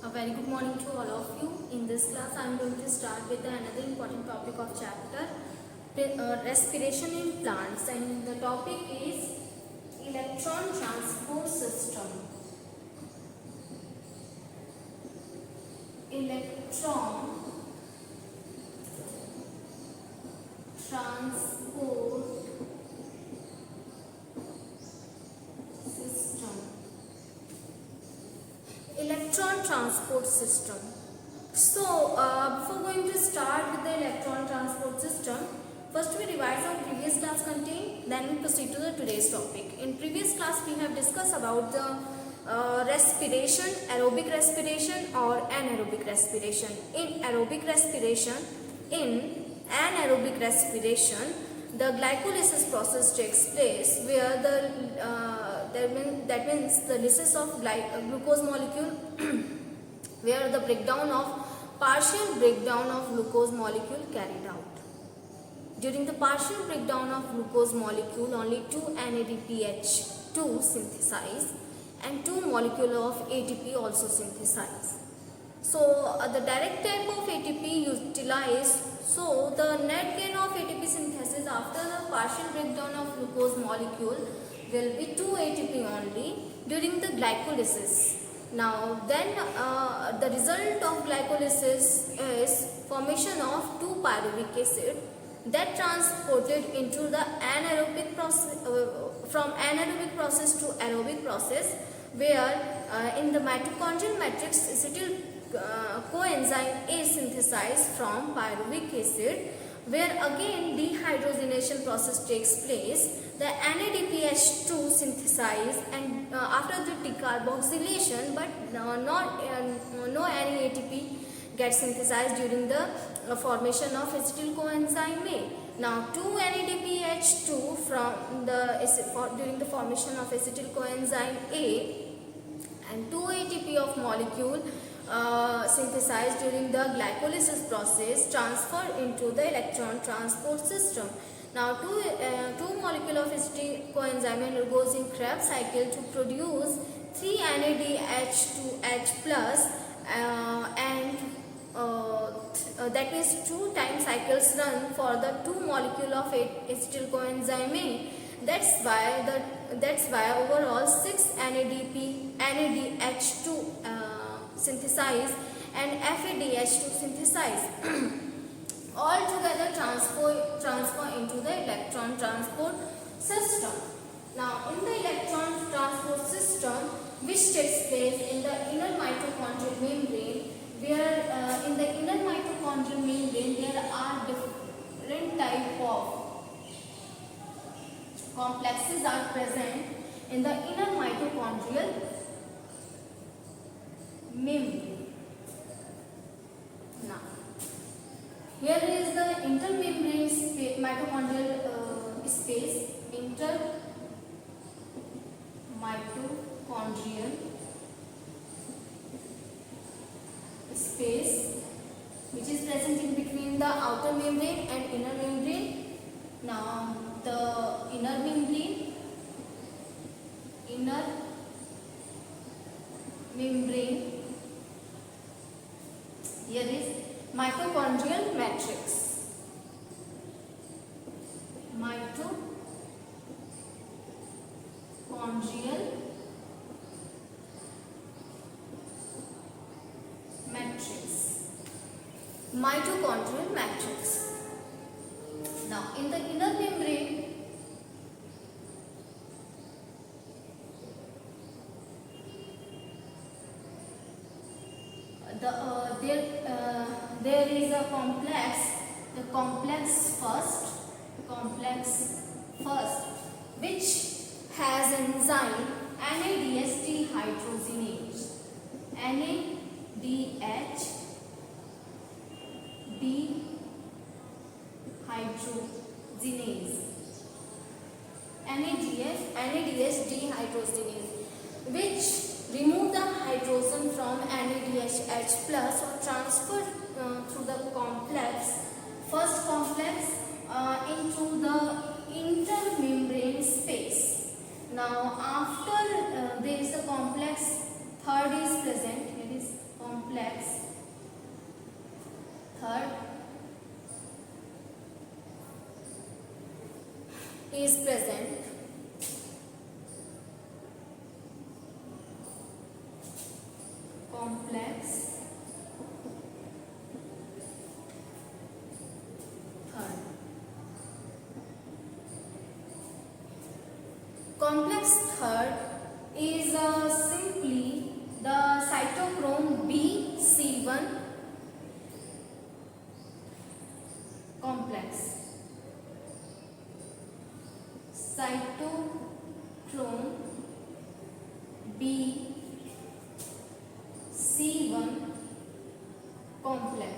A very good morning to all of you. In this class, I am going to start with another important topic of chapter respiration in plants, and the topic is electron transport system. Electron transport system. Electron transport system. So, before going to start with the electron transport system, first we revise our previous class content, then we proceed to the today's topic. In previous class, we have discussed about the respiration, aerobic respiration or anaerobic respiration. In anaerobic respiration, the glycolysis process takes place where that means the lysis of glucose molecule where the partial breakdown of glucose molecule carried out. During the partial breakdown of glucose molecule, only 2 NADPH2 synthesize and 2 molecule of ATP also synthesize. So the direct type of ATP utilized. So the net gain of ATP synthesis after the partial breakdown of glucose molecule will be 2 ATP only during the glycolysis. Now then the result of glycolysis is formation of 2 pyruvic acid that transported into the anaerobic process from anaerobic process to aerobic process, where in the mitochondrial matrix acetyl coenzyme A synthesized from pyruvic acid, where again dehydrogenation process takes place. The NADPH2 synthesized and after the decarboxylation, but no any ATP gets synthesized during the formation of acetyl coenzyme A. Now 2 NADPH2 from during the formation of acetyl coenzyme A and 2 ATP of molecule synthesized during the glycolysis process transfer into the electron transport system. Now 2 molecule of acetyl coenzyme undergoes in Krebs cycle to produce 3 NADH2H plus and that means 2 time cycles run for the 2 molecule of acetyl coenzyme A. That's why overall 6 NADH2 synthesize and FADH2 synthesize. All together transfer into the electron transport system. Now in the electron transport system, which takes place in the inner mitochondrial membrane, where in the inner mitochondrial membrane there are different type of complexes are present in the inner mitochondrial membrane. Now here is the intermembrane mitochondrial space, intermitochondrial space, which is present in between the outer membrane and inner membrane. Now the inner membrane here is mitochondrial matrix. Mitochondrial matrix. Now in the inner membrane, there is a complex, the complex first, which has enzyme NADH dehydrogenase. NADH dehydrogenase, which remove the hydrogen from NADH plus or transfer through the first complex into the intermembrane space. Now after there is a complex third is present, here is complex is present. Complex third. Complex third is simply the cytochrome B(C)(1) complex. Cytochrome B(C)(1) complex.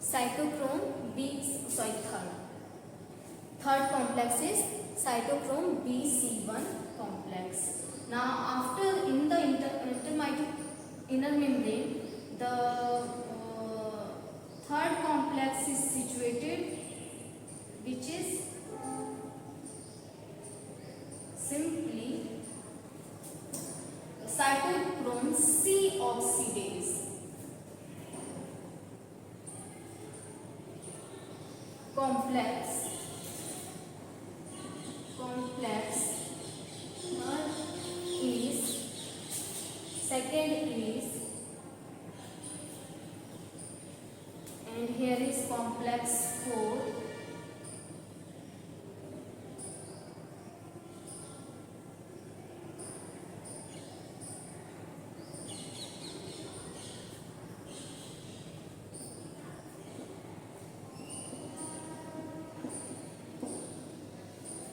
Cytochrome third complex is cytochrome B(C)(1) complex. Now after in the intermediate inner membrane, the third complex is situated, which is simply cytochrome C oxidase. Complex is second is, and here is complex 4.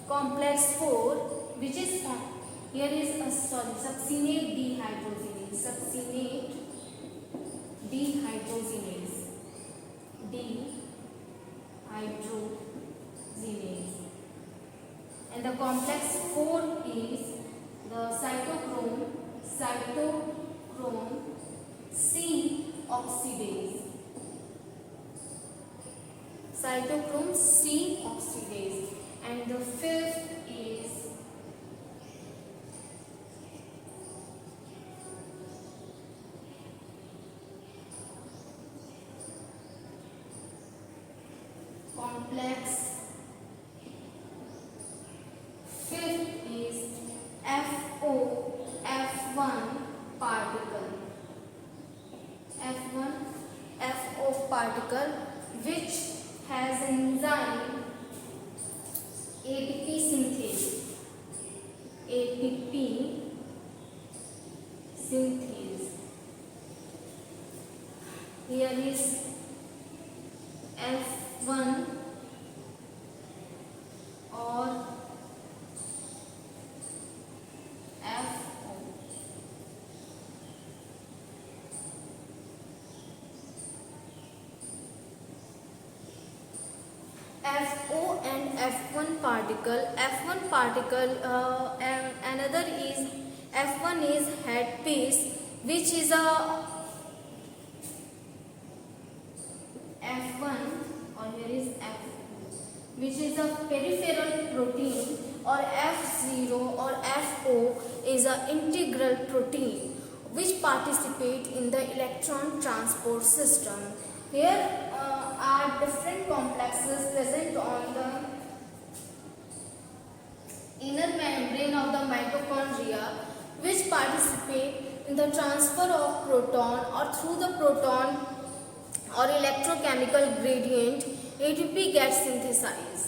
Complex 4, which is here is succinate dehydrogenase. Succinate dehydrogenase. And the complex 4 is the cytochrome C oxidase. Cytochrome C oxidase. And the fifth is complex fifth is F1 particle. FO particle, which has enzyme ATP synthase. Here is F1 or FO. FO and F1 particle. And another is F1 is headpiece, which is a F1, or here is F, which is a peripheral protein, or F0 or FO is an integral protein which participate in the electron transport system. Here are different complexes present on the inner membrane of the mitochondria, which participate in the transfer of proton, or through the proton or electrochemical gradient ATP gets synthesized.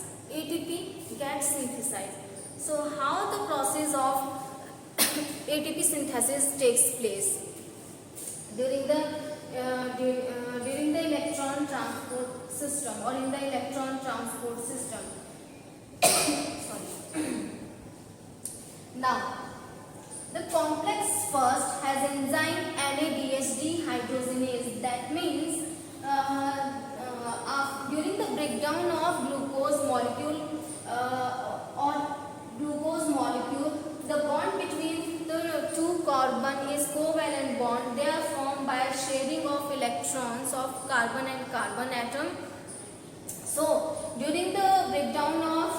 So how the process of ATP synthesis takes place? During the electron transport system, or in the electron transport system. Sorry. Now, the complex first has enzyme NADH dehydrogenase. That means during the breakdown of glucose molecule, the bond between the two carbon is covalent bond. They are formed by sharing of electrons of carbon and carbon atom. So during the breakdown of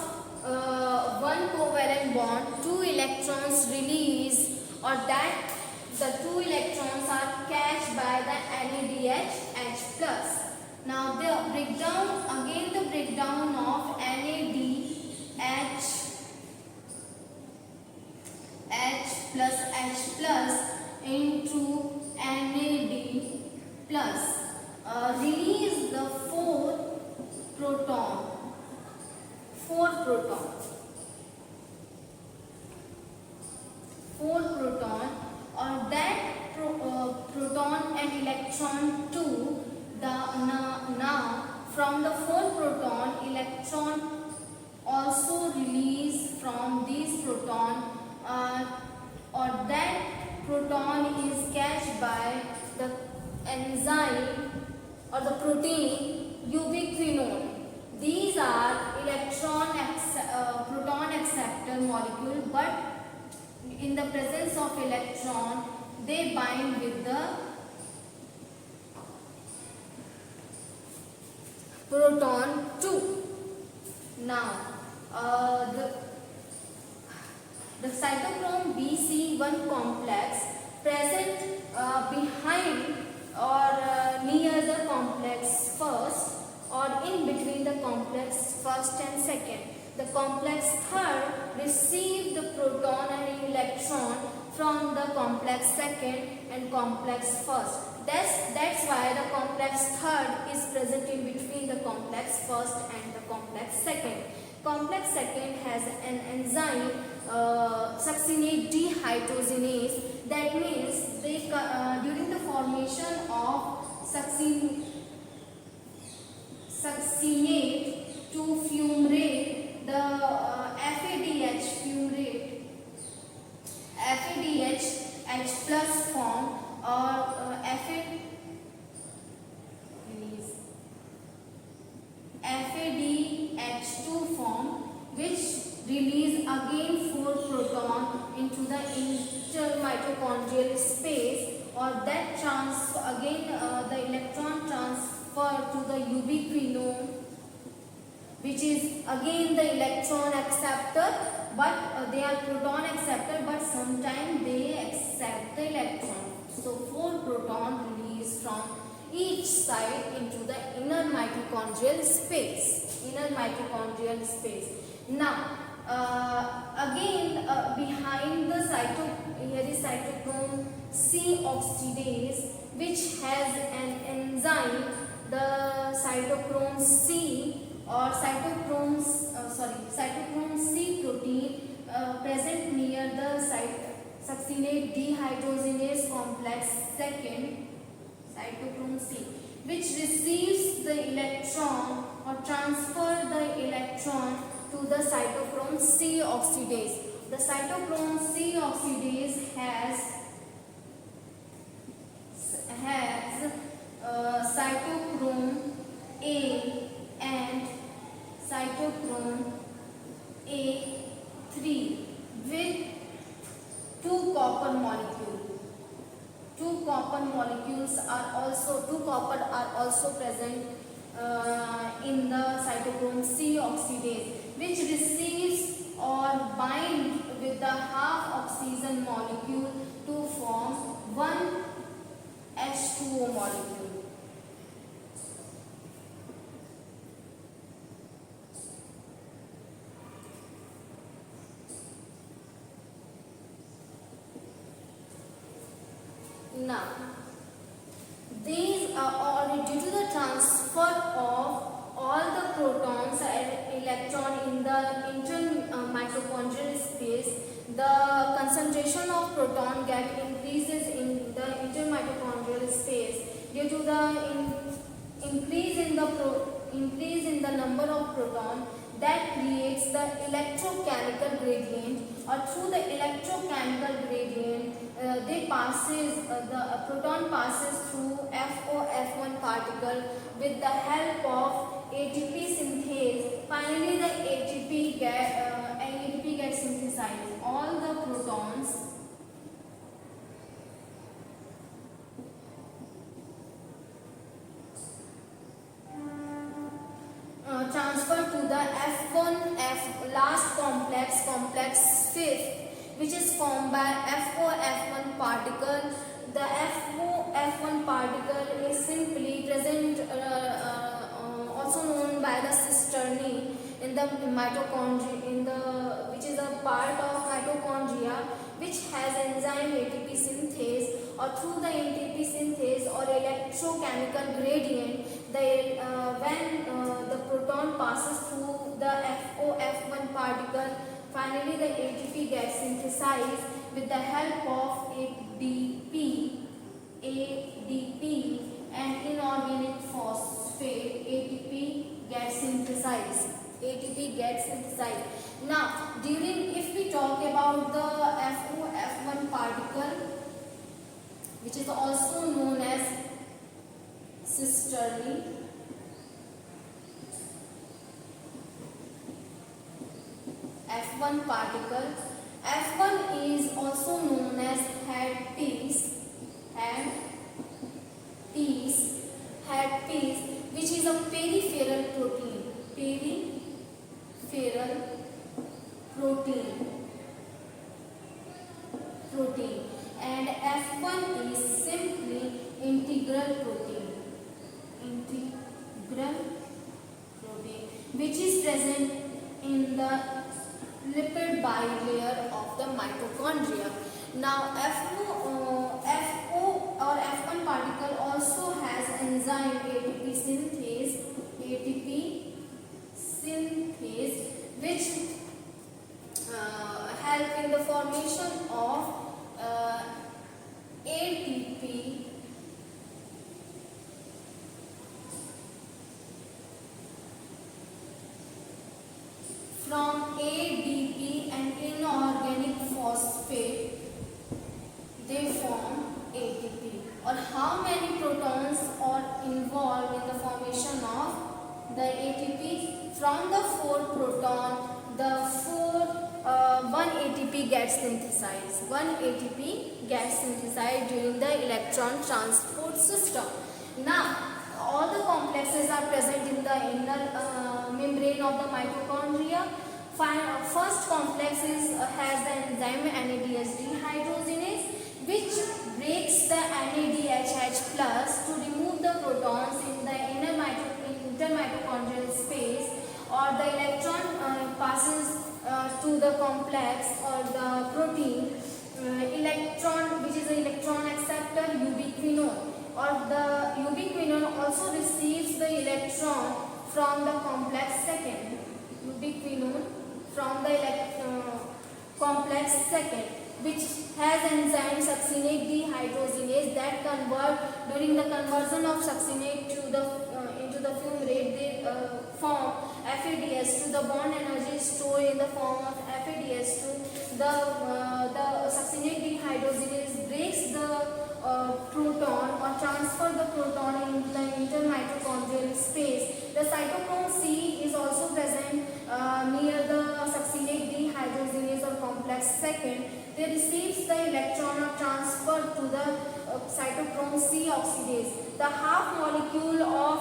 one covalent bond, 2 electrons release, or that the 2 electrons are catched by the NADH H+. Now the breakdown, again the breakdown of NaDH plus H plus into NaD plus release the proton, four proton, or that proton and electron too. Now from the four proton, electron also release from these proton, or that proton is catched by the enzyme or the protein ubiquinone. These are proton acceptor molecule, but in the presence of electron they bind with the proton 2. Now the cytochrome BC1 complex present behind or near the complex first, or in between the complex first and second. The complex third receive the proton and electron from the complex second and complex first. That's why the complex third is present in between the complex first and the complex second. Complex second has an enzyme succinate dehydrogenase. That means they during the formation of succinate to fumarate, the FADH fumarate, FADH H plus form, or FADH2 form, which release again 4 proton into the intermitochondrial space, or that the electron transfer to the ubiquinone, which is again the electron acceptor, but they are proton acceptor, but sometimes they accept the electron. So 4 proton released from each side into the inner mitochondrial space. Now again behind the here is cytochrome C oxidase, which has an enzyme, the cytochrome C or cytochrome C protein present near the succinate dehydrogenase complex second, cytochrome C, which receives the electron or transfer the electron to the cytochrome C oxidase. The cytochrome C oxidase has cytochrome A and cytochrome A3 with 2 copper molecules. 2 copper are also present in the cytochrome C oxidase, which receives or bind with the half oxygen molecule to form one H2O molecule. Now, these are all due to the transfer of all the protons and electron in the intermitochondrial space. The concentration of proton get increases in the intermitochondrial space due to the increase in the number of proton. That creates the electrochemical gradient, or through the electrochemical gradient the proton passes through FOF1 particle with the help of ATP synthase. Finally the ATP gets synthesized. All the protons transfer to the F1F last complex 5th, which is formed by FOF1 particle. The FOF1 particle is simply present, also known by the cisternae in the mitochondria, which is a part of mitochondria, which has enzyme ATP synthase, or through the ATP synthase or electrochemical gradient, when the proton passes through the FOF1 particle, finally the ATP gets synthesized with the help of ADP and inorganic phosphate. ATP gets synthesized. Now, if we talk about the FOF1 particle, which is also known as cisternae, F1 particle. F1 is also known as headpiece, which is a peripheral protein, and F1 is simply integral protein, which is present in the lipid bilayer of the mitochondria. Now, FO or F1 particle also has enzyme ATP synthase, which help in the formation of ATP from ADP and inorganic phosphate. They form ATP. Or how many protons are involved in the formation of the ATP? From the 4 proton, one ATP gets synthesized. During the electron transport system. Now, all the complexes are present in the inner membrane of the mitochondria. First complex has the enzyme NADH dehydrogenase, which breaks the NADH plus to remove the protons in the intermitochondrial space, or the electron passes to the complex or the protein electron, which is an electron acceptor, ubiquinone, or the ubiquinone also receives the electron from the complex second. Complex second, which has enzyme succinate dehydrogenase that convert. During the conversion of succinate to into the fumarate, they form FADH2. The bond energy is stored in the form of FADH2. The succinate dehydrogenase breaks the proton or transfer the proton in the intermitochondrial space. The cytochrome C is also present near the succinate dehydrogenase or complex second. They receives the electron or transfer to the cytochrome C oxidase. The half molecule of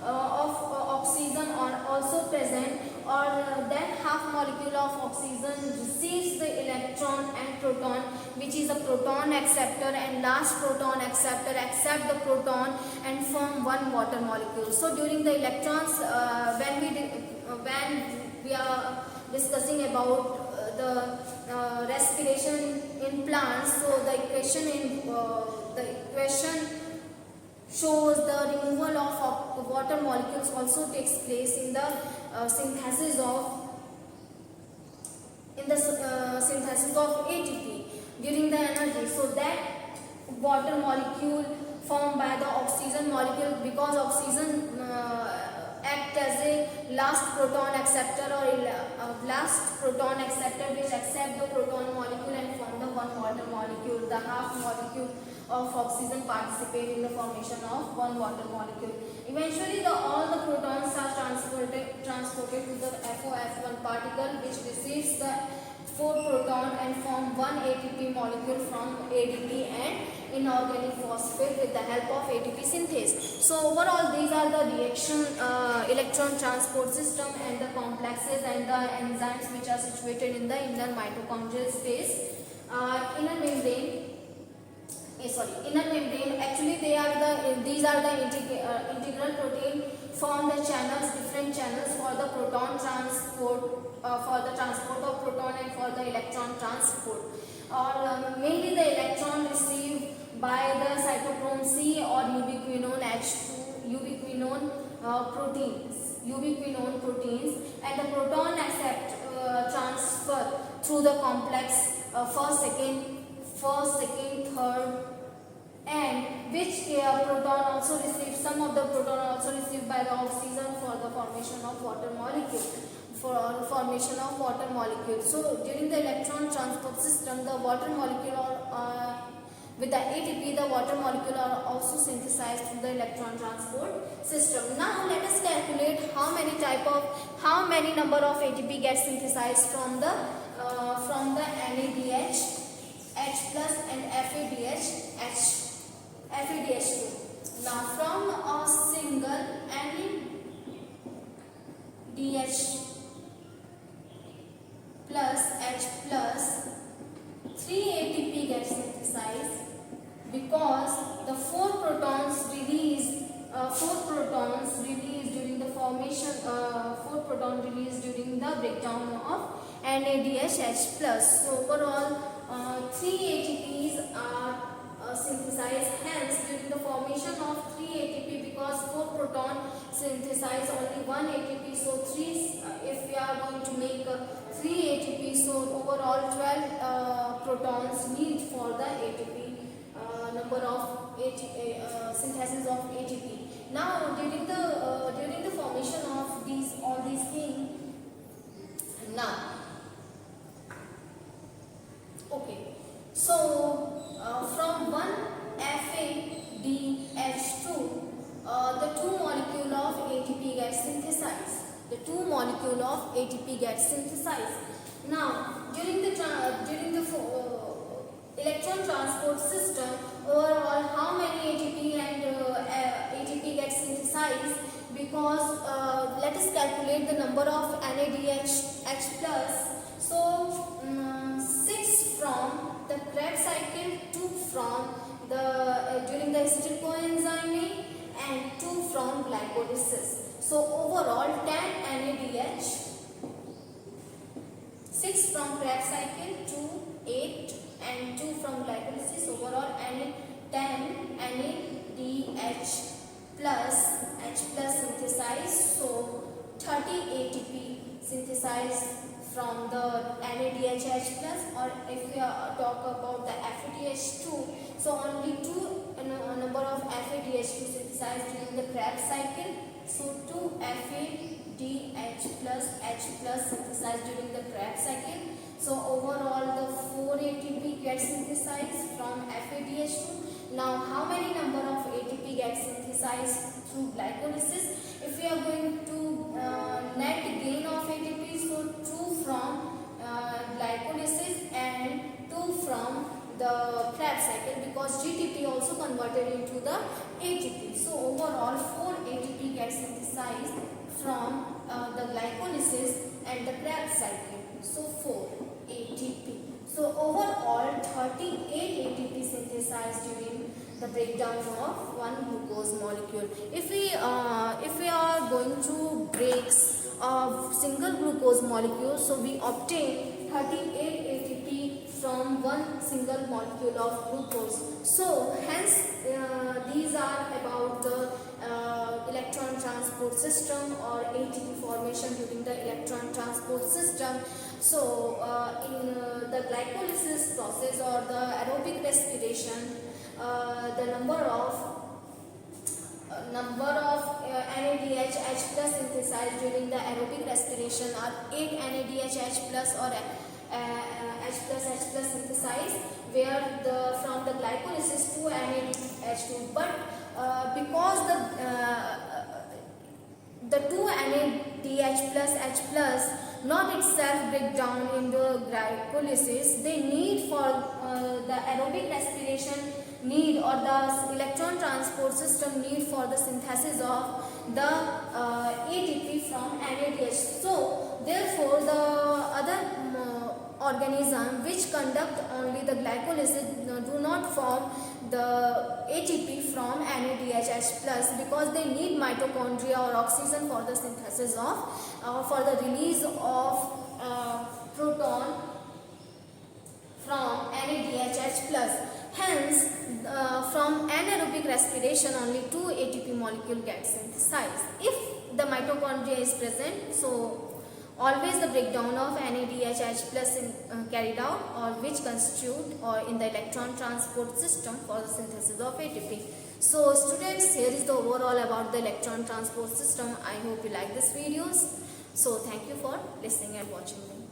oxygen are also present, or that half molecule of oxygen receives the electron and proton, which is a proton acceptor, and last proton acceptor accept the proton and form one water molecule. So during the electrons, when we are discussing about the respiration in plants, so the equation shows the removal of water molecules also takes place in the synthesis of ATP during the energy. So that water molecule formed by the oxygen molecule, because oxygen act as a last proton acceptor or last proton acceptor, which accept the proton molecule and form the one water molecule. The half molecule of oxygen participate in the formation of one water molecule. Eventually, all the protons are transported to the FOF1 particle, which receives the 4 proton and form 1 ATP molecule from ADP and inorganic phosphate with the help of ATP synthase. So overall these are the reaction electron transport system and the complexes and the enzymes which are situated in the inner mitochondrial space. Inner membrane, actually these are the integral protein form the channels, different channels for the proton transport, for the transport of proton and for the electron transport, or mainly the electron received by the cytochrome C or ubiquinone H2 ubiquinone proteins, and the proton accept transfer through the complex first, second, third, and which proton also received, some of the proton also received by the oxygen for the formation of water molecule. So during the electron transport system, the water molecule with the ATP, the water molecule are also synthesized through the electron transport system. Now let us calculate how many number of ATP gets synthesized from the NADH, H plus and FADH2. Now from a single NADH plus H plus 3 ATP gets synthesized because the 4 protons released during the formation, 4 proton released during the breakdown of NADH plus. So overall 3 ATPs are synthesized. Hence during the formation of 3 ATP, because 4 proton synthesize only 1 ATP, so 3 if we are going to make 3 ATP, so overall 12 protons need for the ATP number of synthesis of ATP. Now during the formation of all these things, now okay, so from 1 FADH2 the 2 molecule of ATP gets synthesized. Now during the electron transport system, overall how many ATP gets synthesized, because let us calculate the number of NADH plus. So 6 from the Krebs cycle, 2 from the during the acetyl coenzyme, and 2 from glycolysis. So overall 10 NADH, 6 from Krebs cycle, 2, 8 and 2 from glycolysis. Overall 10 NADH plus H plus synthesized. So 30 ATP synthesized from the NADH plus, or if we talk about the FADH2, so only 2 number of FADH2 synthesized during the Krebs cycle. So 2 FADH plus H plus synthesized during the Krebs cycle. So overall the 4 ATP gets synthesized from FADH2. Now how many number of ATP gets synthesized through glycolysis? If we are going to net gain of ATP, so 2 from glycolysis and 2 from the Krebs cycle, because GTP also converted into the ATP. So overall 4 ATP gets synthesized from the glycolysis and the Krebs cycle. So 4 ATP. So overall 38 ATP synthesized during the breakdown of one glucose molecule. If we are going to breaks of single glucose molecule, so we obtain 38 ATP from one single molecule of glucose. So hence these are about the electron transport system or ATP formation during the electron transport system. So in the glycolysis process or the aerobic respiration, the number of NADH H plus synthesized during the aerobic respiration are 8 NADH H plus or H plus synthesized, where from the glycolysis 2 NADH2, but because the 2 NADH plus H plus not itself break down into glycolysis. They need for the aerobic respiration need, or the electron transport system need for the synthesis of the ATP from NADH. So therefore the other organism which conduct only the glycolysis do not form the ATP from NADH plus, because they need mitochondria or oxygen for the synthesis of for the release of proton from NADH plus. Hence from anaerobic respiration only 2 ATP molecule gets synthesized. If the mitochondria is present, so always the breakdown of NADH plus carried out, or which constitute or in the electron transport system for the synthesis of ATP. So students, here is the overall about the electron transport system. I hope you like this videos. So thank you for listening and watching them.